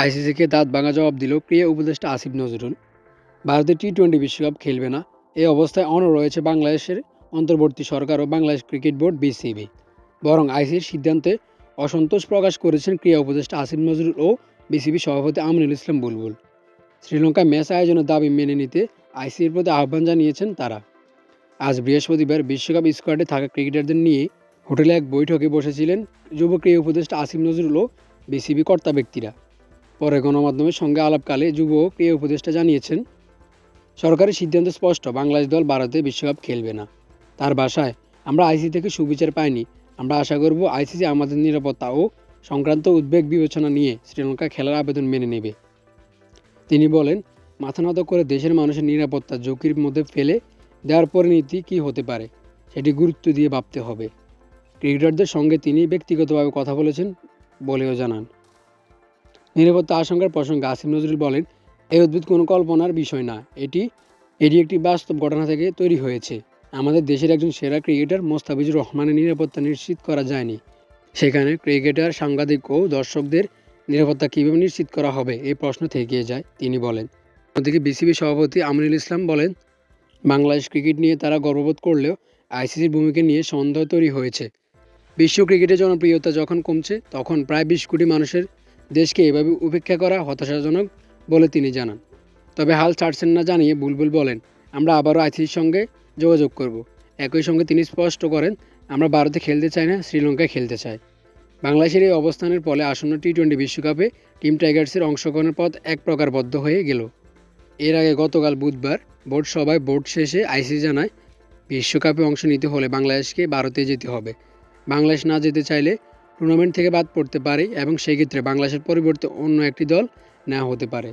আইসিসিকে দাঁত ভাঙা জবাব দিল ক্রীড়া উপদেষ্টা আসিফ নজরুল। ভারতের টি-20 বিশ্বকাপ খেলবে না, এই অবস্থায় অনড় রয়েছে বাংলাদেশের অন্তর্বর্তী সরকার ও বাংলাদেশ ক্রিকেট বোর্ড বিসিবি। বরং আইসিসির সিদ্ধান্তে অসন্তোষ প্রকাশ করেছেন ক্রীড়া উপদেষ্টা আসিফ নজরুল ও বিসিবি সভাপতি আমিনুল ইসলাম বুলবুল। শ্রীলঙ্কায় ম্যাচ আয়োজনের দাবি মেনে নিতে আইসিসির প্রতি আহ্বান জানিয়েছেন তারা। আজ বৃহস্পতিবার বিশ্বকাপ স্কোয়াডে থাকা ক্রিকেটারদের নিয়ে হোটেলে এক বৈঠকে বসেছিলেন যুব ক্রীড়া উপদেষ্টা আসিফ নজরুল ও বিসিবি কর্তা ব্যক্তিরা। পরে গণমাধ্যমের সঙ্গে আলাপকালে যুব ক্রীড়া উপদেষ্টা জানিয়েছেন, সরকারের সিদ্ধান্ত স্পষ্ট, বাংলাদেশ দল ভারতে বিশ্বকাপ খেলবে না। তার ভাষায়, আমরা আইসিসি থেকে সুবিচার পাইনি। আমরা আশা করব আইসিসি আমাদের নিরাপত্তা ও সংক্রান্ত উদ্বেগ বিবেচনা নিয়ে শ্রীলঙ্কা খেলার আবেদন মেনে নেবে। তিনি বলেন, মাথা নত করে দেশের মানুষের নিরাপত্তা ঝুঁকির মধ্যে ফেলে দেওয়ার পরিণতি কী হতে পারে সেটি গুরুত্ব দিয়ে ভাবতে হবে। ক্রিকেটারদের সঙ্গে তিনি ব্যক্তিগতভাবে কথা বলেছেন বলেও জানান। নিরাপত্তা আশঙ্কার প্রসঙ্গে আসিফ নজরুল বলেন, এই উদ্ভিদ কোনো কল্পনার বিষয় না, এটি একটি বাস্তব ঘটনা থেকে তৈরি হয়েছে। আমাদের দেশের একজন সেরা ক্রিকেটার মোস্তাফিজুর রহমানের নিরাপত্তা নিশ্চিত করা যায়নি। সেখানে ক্রিকেটার, সাংবাদিক ও দর্শকদের নিরাপত্তা কীভাবে নিশ্চিত করা হবে, এই প্রশ্ন থেকে যায়, তিনি বলেন। অন্যদিকে বিসিবি সভাপতি আমিনুল ইসলাম বলেন, বাংলাদেশ ক্রিকেট নিয়ে তারা গর্ববোধ করলেও আইসিসির ভূমিকা নিয়ে সন্দেহ তৈরি হয়েছে। বিশ্ব ক্রিকেটের জনপ্রিয়তা যখন কমছে, তখন প্রায় 20 কোটি মানুষের দেশকে এভাবে উপেক্ষা করা হতাশাজনক বলে তিনি জানান। তবে হাল ছাড়ছেন না জানিয়ে বুলবুল বলেন, আমরা আবারও আইসিসির সঙ্গে যোগাযোগ করব। একই সঙ্গে তিনি স্পষ্ট করেন, আমরা ভারতে খেলতে চাই না, শ্রীলঙ্কায় খেলতে চাই। বাংলাদেশের এই অবস্থানের ফলে আসন্ন টি-20 বিশ্বকাপে টিম টাইগার্সের অংশগ্রহণের পথ এক প্রকার বদ্ধ হয়ে গেল। এর আগে গতকাল বুধবার বোর্ড সভায় ভোট শেষে আইসিসি জানায়, বিশ্বকাপে অংশ নিতে হলে বাংলাদেশকে ভারতে যেতে হবে। বাংলাদেশ না যেতে চাইলে টুর্নামেন্ট থেকে বাদ পড়তে পারে এবং সেক্ষেত্রে বাংলাদেশের পরিবর্তে অন্য একটি দল নেওয়া হতে পারে।